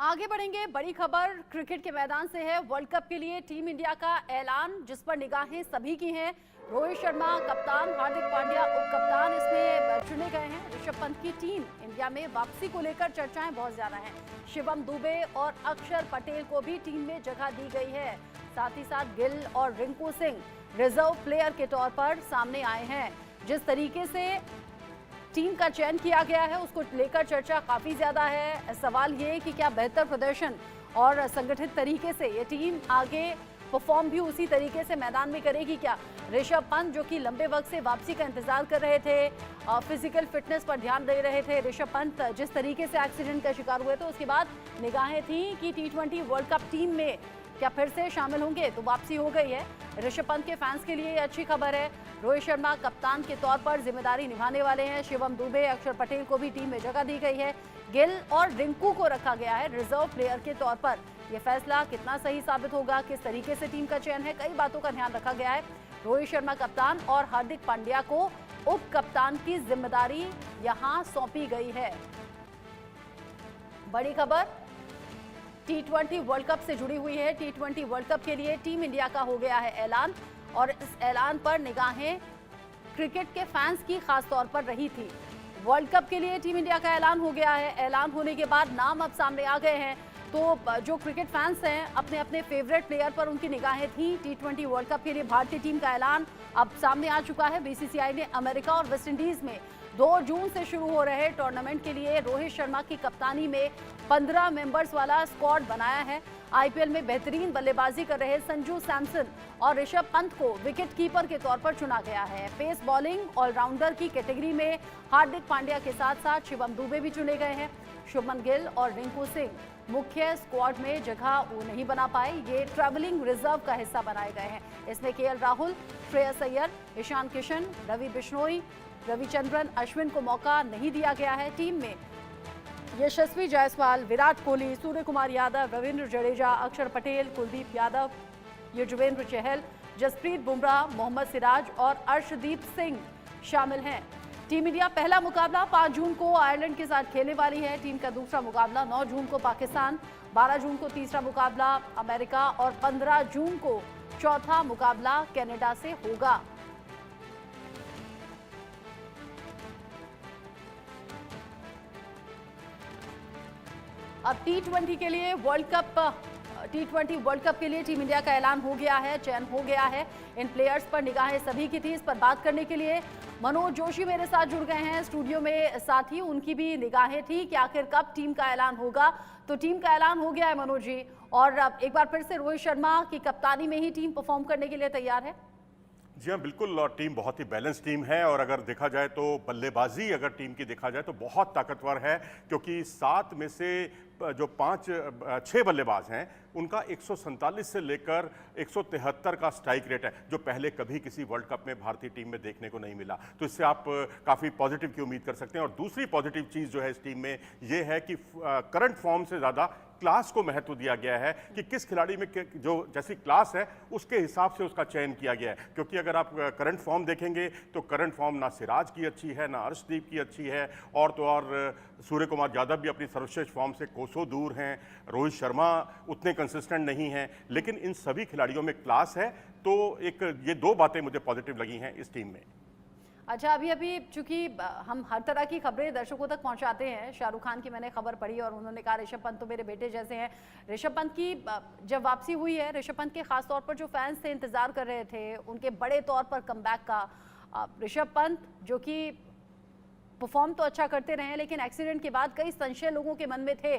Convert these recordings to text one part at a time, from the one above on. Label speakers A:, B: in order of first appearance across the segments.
A: आगे बढ़ेंगे। बड़ी खबर क्रिकेट के मैदान से है। वर्ल्ड कप के लिए टीम इंडिया का ऐलान, जिस पर निगाहें सभी की हैं। रोहित शर्मा कप्तान, हार्दिक पांड्या उप कप्तान इसमें चुने गए हैं। ऋषभ पंत की टीम इंडिया में वापसी को लेकर चर्चाएं बहुत ज्यादा हैं। शिवम दुबे और अक्षर पटेल को भी टीम में जगह दी गई है। साथ ही साथ गिल और रिंकू सिंह रिजर्व प्लेयर के तौर पर सामने आए हैं। जिस तरीके से टीम का चयन किया गया है उसको लेकर चर्चा काफी ज्यादा है। सवाल ये कि क्या बेहतर प्रदर्शन और संगठित तरीके से ये टीम आगे परफॉर्म भी उसी तरीके से मैदान में करेगी क्या? ऋषभ पंत जो कि लंबे वक्त से वापसी का इंतजार कर रहे थे, फिजिकल फिटनेस पर ध्यान दे रहे थे। ऋषभ पंत जिस तरीके से एक्सीडेंट का शिकार हुए थे उसके बाद निगाहें थी कि T20 वर्ल्ड कप टीम में क्या फिर से शामिल होंगे, तो वापसी हो गई है। ऋषभ पंत के फैंस के लिए ये अच्छी खबर है। रोहित शर्मा कप्तान के तौर पर जिम्मेदारी निभाने वाले हैं। शिवम दुबे, अक्षर पटेल को भी टीम में जगह दी गई है। गिल और रिंकू को रखा गया है रिजर्व प्लेयर के तौर पर। यह फैसला कितना सही साबित होगा, किस तरीके से टीम का चयन है, कई बातों का ध्यान रखा गया है। रोहित शर्मा कप्तान और हार्दिक पांड्या को उप कप्तान की जिम्मेदारी यहां सौंपी गई है। बड़ी खबर T20 वर्ल्ड कप से जुड़ी हुई है। T20 वर्ल्ड कप के लिए टीम इंडिया का हो गया है ऐलान, और इस ऐलान पर निगाहें क्रिकेट के फैंस की खास तौर पर रही थी। वर्ल्ड कप के लिए टीम इंडिया का ऐलान हो गया है। ऐलान होने के बाद नाम अब सामने आ गए हैं, तो जो क्रिकेट फैंस हैं अपने अपने फेवरेट प्लेयर पर उनकी निगाहें थी। T20 वर्ल्ड कप के लिए भारतीय टीम का ऐलान अब सामने आ चुका है। बीसीसीआई ने अमेरिका और वेस्टइंडीज में 2 जून से शुरू हो रहे टूर्नामेंट के लिए रोहित शर्मा की कप्तानी में 15 मेंबर्स वाला स्क्वाड बनाया है। आईपीएल में बेहतरीन बल्लेबाजी कर रहे संजू सैमसन और ऋषभ पंत को विकेट कीपर के तौर पर चुना गया है। पेस बॉलिंग ऑलराउंडर की कैटेगरी में हार्दिक पांड्या के साथ साथ शिवम दुबे भी चुने गए हैं। शुभमन गिल और रिंकू सिंह मुख्य स्क्वाड में जगह वो नहीं बना पाए, ये ट्रैवलिंग रिजर्व का हिस्सा बनाए गए हैं। इसमें केएल राहुल, श्रेयस अय्यर, ईशान किशन, रवि बिश्नोई, रविचंद्रन अश्विन को मौका नहीं दिया गया है। टीम में यशस्वी जायसवाल, विराट कोहली, सूर्य कुमार यादव, रविंद्र जडेजा, अक्षर पटेल, कुलदीप यादव, युजवेंद्र चहल, जसप्रीत बुमराह, मोहम्मद सिराज और अर्शदीप सिंह शामिल हैं। टीम इंडिया पहला मुकाबला 5 जून को आयरलैंड के साथ खेलने वाली है। टीम का दूसरा मुकाबला 9 जून को पाकिस्तान, 12 जून को तीसरा मुकाबला अमेरिका और 15 जून को चौथा मुकाबला कनाडा से होगा। अब T20 के लिए T20 वर्ल्ड कप के लिए टीम इंडिया का ऐलान हो गया है, चयन हो गया है। इन प्लेयर्स पर निगाहें सभी की थी। इस पर बात करने के लिए मनोज जोशी मेरे साथ जुड़ गए हैं स्टूडियो में। साथ ही उनकी भी निगाहें थी कि आखिर कब टीम का ऐलान होगा। तो टीम का ऐलान हो गया है मनोज जी, और एक बार फिर से रोहित शर्मा की कप्तानी में ही टीम परफॉर्म करने के लिए तैयार है।
B: जी हाँ, बिल्कुल। और टीम बहुत ही बैलेंस टीम है, और अगर देखा जाए तो बल्लेबाजी अगर टीम की देखा जाए तो बहुत ताकतवर है, क्योंकि 7 में से जो 6 बल्लेबाज हैं उनका 147 से लेकर 173 का स्ट्राइक रेट है, जो पहले कभी किसी वर्ल्ड कप में भारतीय टीम में देखने को नहीं मिला। तो इससे आप काफ़ी पॉजिटिव की उम्मीद कर सकते हैं। और दूसरी पॉजिटिव चीज़ जो है इस टीम में ये है कि करंट फॉर्म से ज़्यादा क्लास को महत्व दिया गया है, कि किस खिलाड़ी में जो जैसी क्लास है उसके हिसाब से उसका चयन किया गया है। क्योंकि अगर आप करंट फॉर्म देखेंगे तो करंट फॉर्म ना सिराज की अच्छी है, ना अर्शदीप की अच्छी है, और तो और सूर्य कुमार यादव भी अपनी सर्वश्रेष्ठ फॉर्म से कोसों दूर हैं। रोहित शर्मा उतने कंसिस्टेंट नहीं हैं, लेकिन इन सभी खिलाड़ियों में क्लास है। तो ये 2 बातें मुझे पॉजिटिव लगी हैं इस टीम में।
A: अच्छा, अभी चूंकि हम हर तरह की खबरें दर्शकों तक पहुंचाते हैं। शाहरुख खान की मैंने खबर पढ़ी और उन्होंने कहा ऋषभ पंत तो मेरे बेटे जैसे हैं। ऋषभ पंत की जब वापसी हुई है, ऋषभ पंत के खास तौर पर जो फैंस थे इंतजार कर रहे थे उनके बड़े तौर पर कमबैक का। ऋषभ पंत जो कि परफॉर्म तो अच्छा करते रहे, लेकिन एक्सीडेंट के बाद कई संशय लोगों के मन में थे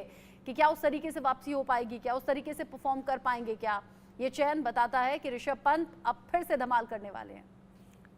A: कि क्या उस तरीके से वापसी हो पाएगी, क्या उस तरीके से परफॉर्म कर पाएंगे क्या। ये चयन बताता है कि ऋषभ पंत अब फिर से धमाल करने वाले हैं।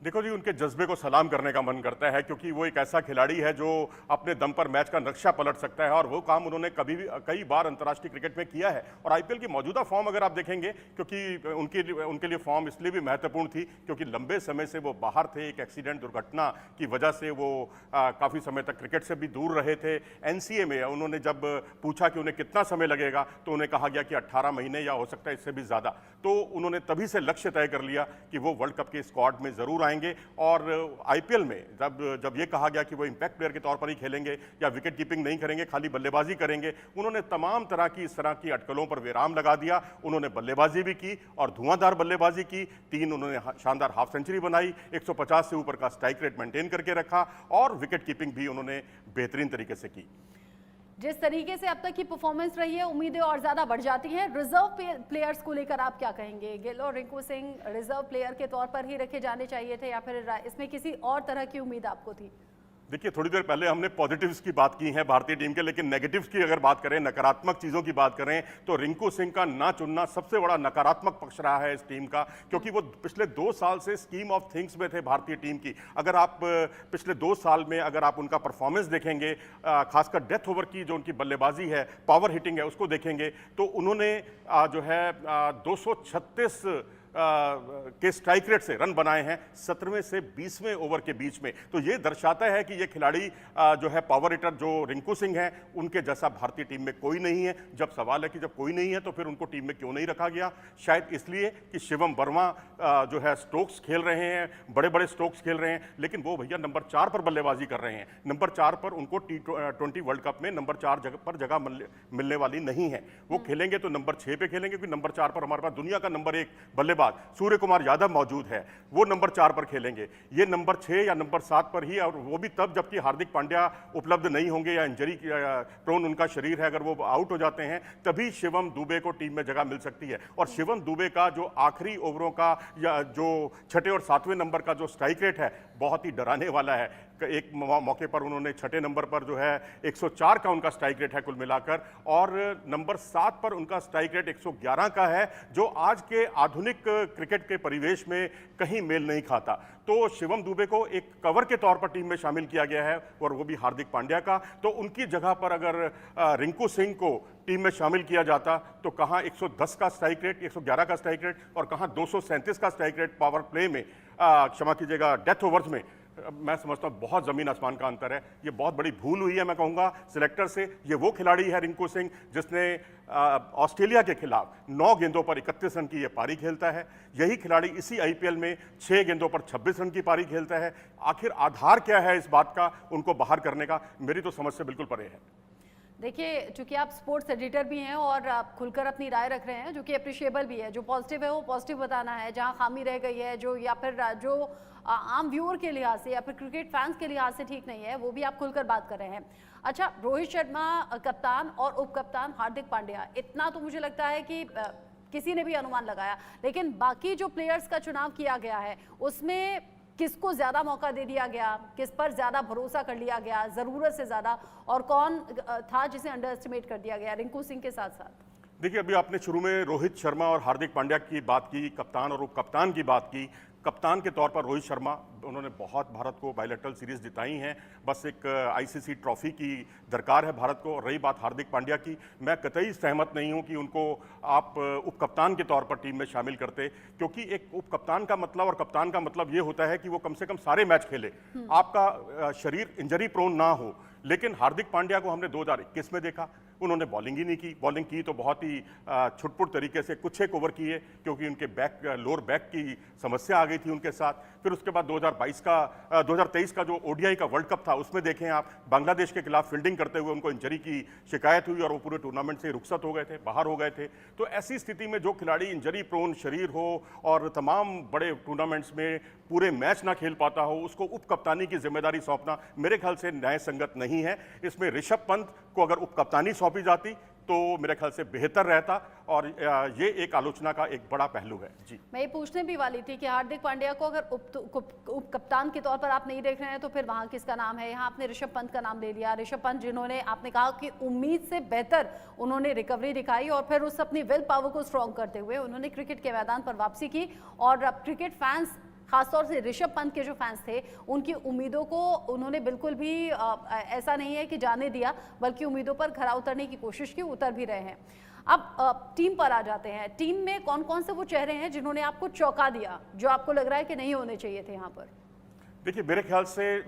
B: देखो जी, उनके जज्बे को सलाम करने का मन करता है, क्योंकि वो एक ऐसा खिलाड़ी है जो अपने दम पर मैच का नक्शा पलट सकता है, और वो काम उन्होंने कई बार अंतर्राष्ट्रीय क्रिकेट में किया है। और आईपीएल की मौजूदा फॉर्म अगर आप देखेंगे, क्योंकि उनके लिए फॉर्म इसलिए भी महत्वपूर्ण थी क्योंकि लंबे समय से वो बाहर थे। एक एक्सीडेंट दुर्घटना की वजह से वो काफ़ी समय तक क्रिकेट से भी दूर रहे थे। एनसीए में उन्होंने जब पूछा कि उन्हें कितना समय लगेगा, तो उन्हें कहा गया कि 18 महीने या हो सकता है इससे भी ज़्यादा। तो उन्होंने तभी से लक्ष्य तय कर लिया कि वो वर्ल्ड कप के स्क्वाड में ज़रूर आएंगे। पाएंगे। और आईपीएल में जब ये कहा गया कि वो इंपैक्ट प्लेयर के तौर पर ही खेलेंगे या विकेट कीपिंग नहीं करेंगे, खाली बल्लेबाजी करेंगे, उन्होंने तमाम तरह की इस तरह की अटकलों पर विराम लगा दिया। उन्होंने बल्लेबाजी भी की और धुआंधार बल्लेबाजी की। 3 उन्होंने शानदार हाफ सेंचुरी बनाई, 150 से ऊपर का स्ट्राइक रेट मेंटेन करके रखा और विकेट कीपिंग भी उन्होंने बेहतरीन तरीके से की।
A: जिस तरीके से अब तक की परफॉर्मेंस रही है, उम्मीदें और ज्यादा बढ़ जाती हैं। रिजर्व प्लेयर्स को लेकर आप क्या कहेंगे? गिल और रिंकू सिंह रिजर्व प्लेयर के तौर पर ही रखे जाने चाहिए थे या फिर इसमें किसी और तरह की उम्मीद आपको थी?
B: देखिए, थोड़ी देर पहले हमने पॉजिटिव्स की बात की है भारतीय टीम के, लेकिन नेगेटिव्स की अगर बात करें, नकारात्मक चीज़ों की बात करें, तो रिंकू सिंह का ना चुनना सबसे बड़ा नकारात्मक पक्ष रहा है इस टीम का, क्योंकि वो पिछले 2 साल से स्कीम ऑफ थिंग्स में थे भारतीय टीम की। अगर आप पिछले 2 साल में अगर आप उनका परफॉर्मेंस देखेंगे, खासकर डेथ ओवर की जो उनकी बल्लेबाजी है, पावर हिटिंग है, उसको देखेंगे तो उन्होंने जो है 236 के स्ट्राइक रेट से रन बनाए हैं 17वें से 20वें ओवर के बीच में। तो ये दर्शाता है कि ये खिलाड़ी जो है पावर हिटर जो रिंकू सिंह हैं, उनके जैसा भारतीय टीम में कोई नहीं है। जब सवाल है कि जब कोई नहीं है तो फिर उनको टीम में क्यों नहीं रखा गया? शायद इसलिए कि शिवम वर्मा जो है स्ट्रोक्स खेल रहे हैं, बड़े बड़े स्ट्रोक्स खेल रहे हैं, लेकिन वो भैया नंबर 4 पर बल्लेबाजी कर रहे हैं। नंबर 4 पर उनको T20 वर्ल्ड कप में नंबर 4 पर जगह मिलने वाली नहीं है। वो खेलेंगे तो नंबर 6 पे खेलेंगे, क्योंकि नंबर 4 पर हमारे पास दुनिया का नंबर 1 बल्लेबाज सूर्य कुमार यादव मौजूद है, वो नंबर 4 पर खेलेंगे। ये नंबर 6 या नंबर 7 पर ही, और वो भी तब जबकि हार्दिक पांड्या उपलब्ध नहीं होंगे या इंजरी प्रोन उनका शरीर है, अगर वो आउट हो जाते हैं तभी शिवम दुबे को टीम में जगह मिल सकती है। और शिवम दुबे का जो आखिरी ओवरों का या जो 6ठे और 7वें नंबर का जो स्ट्राइक रेट है, बहुत ही डराने वाला है। एक मौके पर उन्होंने 6ठे नंबर पर जो है 104 का उनका स्ट्राइक रेट है कुल मिलाकर, और नंबर 7 पर उनका स्ट्राइक रेट 111 का है, जो आज के आधुनिक क्रिकेट के परिवेश में कहीं मेल नहीं खाता। तो शिवम दुबे को एक कवर के तौर पर टीम में शामिल किया गया है, और वो भी हार्दिक पांड्या का। तो उनकी जगह पर अगर रिंकू सिंह को टीम में शामिल किया जाता तो कहाँ 110 का स्ट्राइक रेट, 111 का स्ट्राइक रेट और कहाँ 237 का स्ट्राइक रेट पावर प्ले में, क्षमा कीजिएगा डेथ ओवर्स में। मैं समझता हूँ बहुत ज़मीन आसमान का अंतर है। ये बहुत बड़ी भूल हुई है, मैं कहूँगा सिलेक्टर से। ये वो खिलाड़ी है रिंकू सिंह जिसने ऑस्ट्रेलिया के खिलाफ 9 गेंदों पर 31 रन की ये पारी खेलता है। यही खिलाड़ी इसी आईपीएल में 6 गेंदों पर 26 रन की पारी खेलता है। आखिर आधार क्या है इस बात का उनको बाहर करने का? मेरी तो समझ से बिल्कुल परे है।
A: देखिए, चूंकि आप स्पोर्ट्स एडिटर भी हैं और आप खुलकर अपनी राय रख रहे हैं, जो कि अप्रिशिएबल भी है। जो पॉजिटिव है वो पॉजिटिव बताना है, जहां खामी रह गई है जो, या फिर जो आम व्यूअर के लिहाज से या फिर क्रिकेट फैंस के लिहाज से ठीक नहीं है, वो भी आप खुलकर बात कर रहे हैं। अच्छा, रोहित शर्मा कप्तान और उप कप्तान हार्दिक पांड्या, इतना तो मुझे लगता है कि किसी ने भी अनुमान लगाया, लेकिन बाकी जो प्लेयर्स का चुनाव किया गया है उसमें किसको ज्यादा मौका दे दिया गया, किस पर ज्यादा भरोसा कर लिया गया जरूरत से ज्यादा, और कौन था जिसे अंडर एस्टिमेट कर दिया गया रिंकू सिंह के साथ साथ?
B: देखिए, अभी आपने शुरू में रोहित शर्मा और हार्दिक पांड्या की बात की, कप्तान और उप कप्तान की बात की। कप्तान के तौर पर रोहित शर्मा, उन्होंने बहुत भारत को बायलैटरल सीरीज जिताई हैं, बस एक आईसीसी ट्रॉफी की दरकार है भारत को। और रही बात हार्दिक पांड्या की, मैं कतई सहमत नहीं हूं कि उनको आप उप कप्तान के तौर पर टीम में शामिल करते, क्योंकि एक उप कप्तान का मतलब और कप्तान का मतलब ये होता है कि वो कम से कम सारे मैच खेले, आपका शरीर इंजरी प्रोन ना हो। लेकिन हार्दिक पांड्या को हमने 2021 में देखा, उन्होंने बॉलिंग ही नहीं की। बॉलिंग की तो बहुत ही छुटपुट तरीके से कुछ एक ओवर किए, क्योंकि उनके लोअर बैक की समस्या आ गई थी उनके साथ। फिर उसके बाद 2023 का जो ओडीआई का वर्ल्ड कप था, उसमें देखें आप, बांग्लादेश के खिलाफ फील्डिंग करते हुए उनको इंजरी की शिकायत हुई और वो पूरे टूर्नामेंट से रुखसत हो गए थे, बाहर हो गए थे। तो ऐसी स्थिति में जो खिलाड़ी इंजरी प्रोन शरीर हो और तमाम बड़े टूर्नामेंट्स में पूरे मैच ना खेल पाता हो, उसको उप कप्तानी की जिम्मेदारी सौंपना मेरे ख्याल से न्याय संगत नहीं है। इसमें ऋषभ पंत को अगर उप कप्तानी सौंपी जाती तो मेरे ख्याल से बेहतर रहता, और ये एक आलोचना का एक बड़ा पहलू है। जी,
A: मैं ये पूछने भी वाली थी कि हार्दिक पांड्या को अगर उप कप्तान के तौर पर आप नहीं देख रहे हैं तो फिर वहां किसका नाम है? यहाँ आपने ऋषभ पंत का नाम ले लिया। ऋषभ पंत जिन्होंने, आपने कहा कि उम्मीद से बेहतर उन्होंने रिकवरी दिखाई और फिर उस अपनी विल पावर को स्ट्रॉन्ग करते हुए उन्होंने क्रिकेट के मैदान पर वापसी की। और अब क्रिकेट फैंस, खासतौर से ऋषभ पंत के जो फैंस थे, उनकी उम्मीदों को उन्होंने बिल्कुल भी ऐसा नहीं है कि जाने दिया, बल्कि उम्मीदों पर खरा उतरने की कोशिश की, उतर भी रहे हैं। अब टीम पर आ जाते हैं। टीम में कौन कौन से वो चेहरे हैं जिन्होंने आपको चौंका दिया, जो आपको लग रहा है कि नहीं होने चाहिए थे यहाँ पर?
B: देखिए, मेरे ख्याल से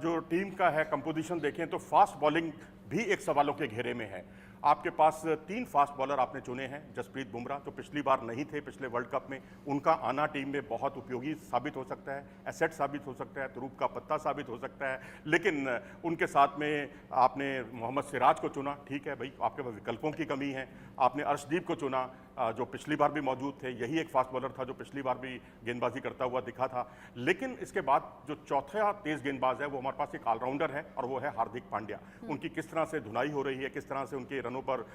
B: जो टीम का है कंपोजिशन देखें तो फास्ट बॉलिंग भी एक सवालों के घेरे में है। आपके पास 3 फास्ट बॉलर आपने चुने हैं। जसप्रीत बुमराह जो पिछली बार नहीं थे पिछले वर्ल्ड कप में, उनका आना टीम में बहुत उपयोगी साबित हो सकता है, एसेट साबित हो सकता है, तुरूप का पत्ता साबित हो सकता है। लेकिन उनके साथ में आपने मोहम्मद सिराज को चुना, ठीक है भाई, आपके पास विकल्पों की कमी है। आपने अर्शदीप को चुना जो पिछली बार भी मौजूद थे, यही एक फास्ट बॉलर था जो पिछली बार भी गेंदबाजी करता हुआ दिखा था। लेकिन इसके बाद जो चौथा तेज गेंदबाज है वो हमारे पास एक ऑलराउंडर है और वो है हार्दिक पांड्या। उनकी किस तरह से धुनाई हो रही है, किस तरह से उनके रनों पर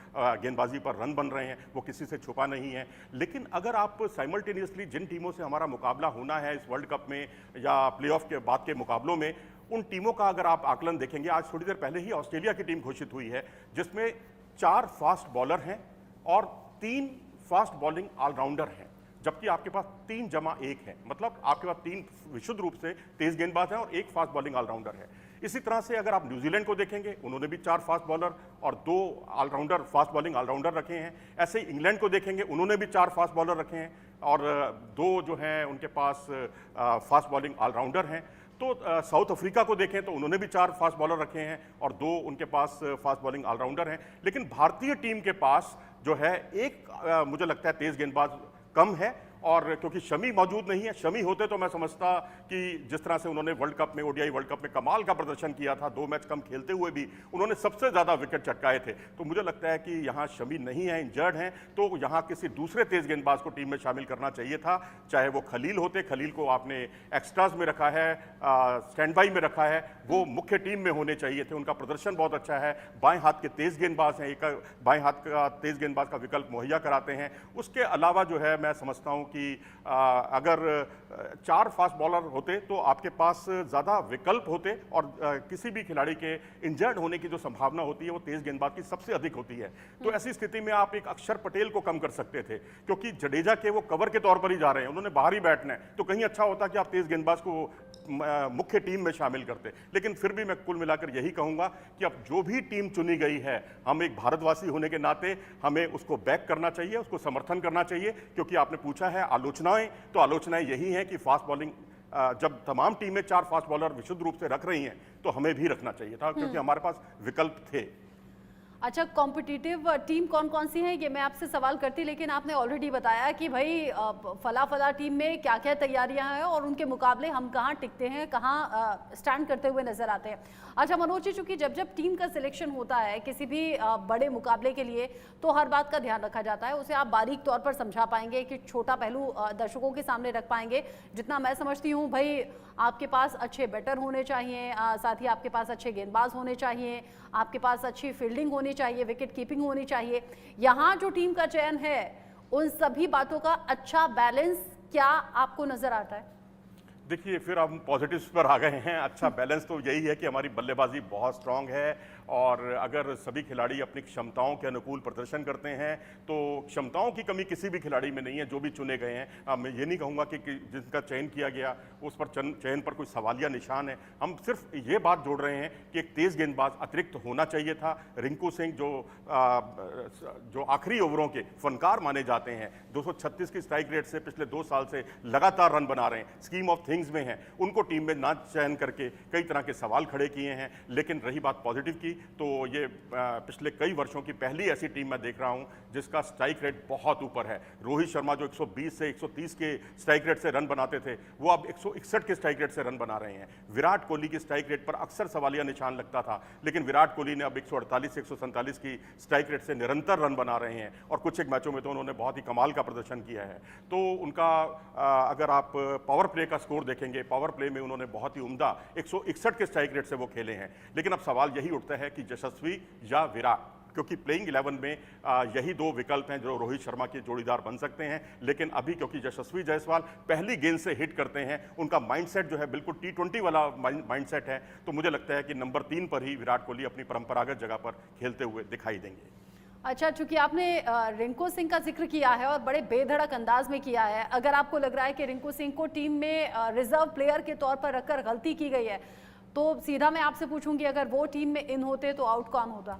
B: गेंदबाजी पर रन बन रहे हैं, वो किसी से छुपा नहीं है। लेकिन अगर आप साइमल्टेनियसली जिन टीमों से हमारा मुकाबला होना है इस वर्ल्ड कप में या प्लेऑफ के बाद के मुकाबलों में, उन टीमों का अगर आप आकलन देखेंगे, आज थोड़ी देर पहले ही ऑस्ट्रेलिया की टीम घोषित हुई है जिसमें 4 फास्ट बॉलर हैं और 3 फास्ट बॉलिंग ऑलराउंडर हैं, जबकि आपके पास 3 जमा 1 है। मतलब आपके पास 3 विशुद्ध रूप से तेज गेंदबाज हैं और 1 फास्ट बॉलिंग ऑलराउंडर है। इसी तरह से अगर आप न्यूजीलैंड को देखेंगे, उन्होंने भी 4 फास्ट बॉलर और 2 ऑलराउंडर फास्ट बॉलिंग ऑलराउंडर रखे हैं। ऐसे ही इंग्लैंड को देखेंगे, उन्होंने भी 4 फास्ट बॉलर रखे हैं और 2 जो हैं उनके पास फास्ट बॉलिंग ऑलराउंडर हैं। तो साउथ अफ्रीका को देखें तो उन्होंने भी 4 फास्ट बॉलर रखे हैं और 2 उनके पास फास्ट बॉलिंग ऑलराउंडर हैं। लेकिन भारतीय टीम के पास जो है एक मुझे लगता है तेज गेंदबाज कम है, और क्योंकि शमी मौजूद नहीं है। शमी होते तो मैं समझता कि जिस तरह से उन्होंने वर्ल्ड कप में, ओडीआई वर्ल्ड कप में कमाल का प्रदर्शन किया था, 2 मैच कम खेलते हुए भी उन्होंने सबसे ज़्यादा विकेट चटकाए थे। तो मुझे लगता है कि यहाँ शमी नहीं है, इंजर्ड हैं, तो यहाँ किसी दूसरे तेज गेंदबाज को टीम में शामिल करना चाहिए था। चाहे वो खलील होते, खलील को आपने एक्स्ट्राज में रखा है, स्टैंड बाई में रखा है, वो मुख्य टीम में होने चाहिए थे। उनका प्रदर्शन बहुत अच्छा है, बाएं हाथ के तेज गेंदबाज हैं, एक बाएं हाथ का तेज गेंदबाज का विकल्प मुहैया कराते हैं। उसके अलावा जो है मैं समझता हूँ कि अगर 4 फास्ट बॉलर होते तो आपके पास ज़्यादा विकल्प होते और किसी भी खिलाड़ी के इंजर्ड होने की जो संभावना होती है वो तेज गेंदबाज की सबसे अधिक होती है। तो ऐसी स्थिति में आप एक अक्षर पटेल को कम कर सकते थे, क्योंकि जडेजा के वो कवर के तौर पर ही जा रहे हैं, उन्होंने बाहर ही बैठना है। तो कहीं अच्छा होता कि आप तेज गेंदबाज को मुख्य टीम में शामिल करते। लेकिन फिर भी मैं कुल मिलाकर यही कहूंगा कि अब जो भी टीम चुनी गई है, हम एक भारतवासी होने के नाते हमें उसको बैक करना चाहिए, उसको समर्थन करना चाहिए। क्योंकि आपने पूछा है आलोचनाएं, तो आलोचनाएं यही हैं कि फास्ट बॉलिंग जब तमाम टीमें 4 फास्ट बॉलर विशुद्ध रूप से रख रही हैं तो हमें भी रखना चाहिए था, क्योंकि हमारे पास विकल्प थे।
A: अच्छा, कॉम्पिटिटिव टीम कौन कौन सी है ये मैं आपसे सवाल करती, लेकिन आपने ऑलरेडी बताया कि भाई फला टीम में क्या क्या तैयारियां हैं और उनके मुकाबले हम कहाँ टिकते हैं, कहाँ स्टैंड करते हुए नजर आते हैं। अच्छा मनोज जी, चूंकि जब जब टीम का सिलेक्शन होता है किसी भी बड़े मुकाबले के लिए, तो हर बात का ध्यान रखा जाता है, उसे आप बारीक तौर पर समझा पाएंगे कि छोटा पहलू दर्शकों के सामने रख पाएंगे। जितना मैं समझती हूँ भाई, आपके पास अच्छे बैटर होने चाहिए, साथ ही आपके पास अच्छे गेंदबाज होने चाहिए, आपके पास अच्छी फील्डिंग होनी चाहिए, विकेट कीपिंग होनी चाहिए। यहाँ जो टीम का चयन है, उन सभी बातों का अच्छा बैलेंस क्या आपको नजर आता है?
B: देखिए, फिर हम पॉजिटिव्स पर आ गए हैं। अच्छा बैलेंस तो यही है कि हमारी बल्लेबाजी बहुत स्ट्रांग है और अगर सभी खिलाड़ी अपनी क्षमताओं के अनुकूल प्रदर्शन करते हैं तो क्षमताओं की कमी किसी भी खिलाड़ी में नहीं है जो भी चुने गए हैं। मैं ये नहीं कहूँगा कि जिनका चयन किया गया उस पर चयन पर कोई सवालिया निशान है। हम सिर्फ ये बात जोड़ रहे हैं कि एक तेज़ गेंदबाज अतिरिक्त होना चाहिए था। रिंकू सिंह जो आखिरी ओवरों के फनकार माने जाते हैं, 236 की स्ट्राइक रेट से पिछले 2 साल से लगातार रन बना रहे हैं, स्कीम ऑफ थिंग्स में हैं, उनको टीम में ना चयन करके कई तरह के सवाल खड़े किए हैं। लेकिन रही बात पॉजिटिव की, तो ये पिछले कई वर्षों की पहली ऐसी टीम मैं देख रहा हूं जिसका स्ट्राइक रेट बहुत ऊपर है। रोहित शर्मा जो 120 से 130 के स्ट्राइक रेट से रन बनाते थे, वो अब 161 के स्ट्राइक रेट से रन बना रहे हैं। विराट कोहली की स्ट्राइक रेट पर अक्सर सवालिया निशान लगता था, लेकिन विराट कोहली ने अब 148 से 147 की स्ट्राइक रेट से निरंतर रन बना रहे हैं और कुछ एक मैचों में तो उन्होंने बहुत ही कमाल का प्रदर्शन किया है। तो उनका अगर आप पावर प्ले का स्कोर देखेंगे, पावर प्ले में उन्होंने बहुत ही उम्दा 161 के स्ट्राइक रेट से वो खेले हैं। लेकिन अब सवाल यही उठता है कि यशस्वी या विराट, क्योंकि प्लेइंग 11 में यही 2 विकल्प हैं जो रोहित शर्मा के जोड़ीदार बन सकते हैं। लेकिन अभी क्योंकि यशस्वी जायसवाल पहली गेंद से हिट करते हैं, उनका माइंडसेट जो है बिल्कुल T20 वाला माइंडसेट है, तो मुझे लगता है कि नंबर 3 पर ही विराट कोहली अपनी परंपरागत जगह पर खेलते हुए दिखाई देंगे।
A: अच्छा, चूंकि आपने रिंकू सिंह का जिक्र किया है और बड़े बेधड़क अंदाज में किया है, अगर आपको लग रहा है कि रिंकू सिंह को टीम में रिजर्व प्लेयर के तौर पर रखकर गलती की गई है, तो सीधा मैं आपसे पूछूंगी, अगर वो टीम में इन होते तो आउट कौन होता?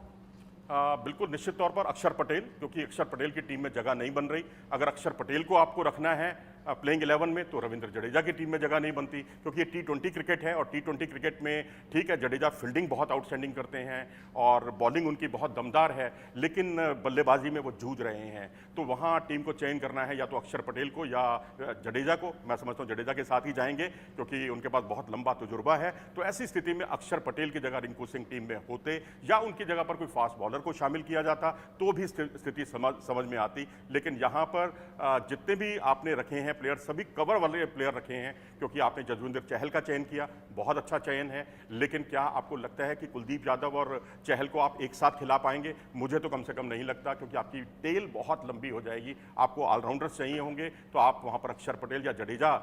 B: बिल्कुल निश्चित तौर पर अक्षर पटेल, क्योंकि अक्षर पटेल की टीम में जगह नहीं बन रही। अगर अक्षर पटेल को आपको रखना है प्लेइंग 11 में तो रविंद्र जडेजा की टीम में जगह नहीं बनती, क्योंकि ये T20 क्रिकेट है और T20 क्रिकेट में ठीक है जडेजा फील्डिंग बहुत आउटस्टैंडिंग करते हैं और बॉलिंग उनकी बहुत दमदार है, लेकिन बल्लेबाजी में वो जूझ रहे हैं। तो वहाँ टीम को चयन करना है या तो अक्षर पटेल को या जडेजा को। मैं समझता हूँ जडेजा के साथ ही जाएंगे क्योंकि उनके पास बहुत लंबा तजुर्बा है। तो ऐसी स्थिति में अक्षर पटेल की जगह रिंकू सिंह टीम में होते या उनकी जगह पर कोई फास्ट बॉलर को शामिल किया जाता तो भी स्थिति समझ में आती। लेकिन यहाँ पर जितने भी आपने रखे हैं प्लेयर, सभी कवर वाले प्लेयर रखे हैं, क्योंकि आपने जसविंदर चहल का चयन किया, बहुत अच्छा चयन है। लेकिन क्या आपको लगता है कि कुलदीप यादव और चहल को आप एक साथ खिला पाएंगे? मुझे तो कम से कम नहीं लगता, क्योंकि आपकी टेल बहुत लंबी हो जाएगी। आपको ऑलराउंडर्स चाहिए होंगे, तो आप वहाँ पर अक्षर पटेल या जडेजा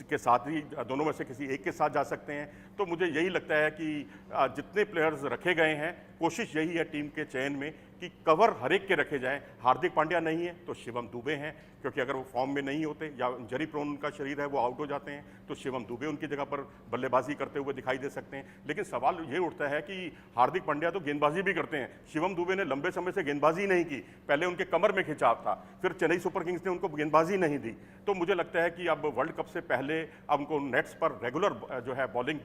B: के साथ ही दोनों में से किसी एक के साथ जा सकते हैं। तो मुझे यही लगता है कि जितने प्लेयर्स रखे गए हैं, कोशिश यही है टीम के चयन में कि कवर हर एक के रखे जाएं। हार्दिक पांड्या नहीं है तो शिवम दुबे हैं, क्योंकि अगर वो फॉर्म में नहीं होते या इंजरी प्रोन उनका शरीर है, वो आउट हो जाते हैं, तो शिवम दुबे उनकी जगह पर बल्लेबाजी करते हुए दिखाई दे सकते हैं। लेकिन सवाल ये उठता है कि हार्दिक पांड्या तो गेंदबाजी भी करते हैं, शिवम दुबे ने लंबे समय से गेंदबाजी नहीं की, पहले उनके कमर में खिंचाव था, फिर चेन्नई सुपर किंग्स ने उनको गेंदबाजी नहीं दी। तो मुझे लगता है कि अब वर्ल्ड कप से पहले अब उनको नेट्स पर रेगुलर जो है बॉलिंग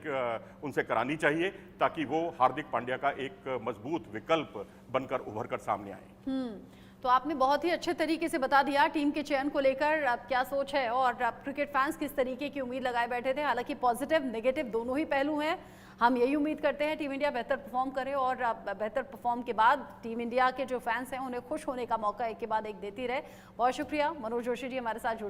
B: उनसे करानी चाहिए, ताकि वो हार्दिक पांड्या का एक मजबूत विकल्प बनकर उभर कर सामने आए।
A: तो आपने बहुत ही अच्छे तरीके से बता दिया टीम के चयन को लेकर अब क्या सोच है और अब क्रिकेट फैंस किस तरीके की उम्मीद लगाए बैठे थे। हालांकि पॉजिटिव नेगेटिव दोनों ही पहलू हैं। हम यही उम्मीद करते हैं टीम इंडिया बेहतर परफॉर्म करे और बेहतर परफॉर्म के बाद टीम इंडिया के जो फैंस हैं उन्हें खुश होने का मौका एक के बाद एक देती रहे। बहुत शुक्रिया मनोज जोशी जी हमारे साथ जुड़ने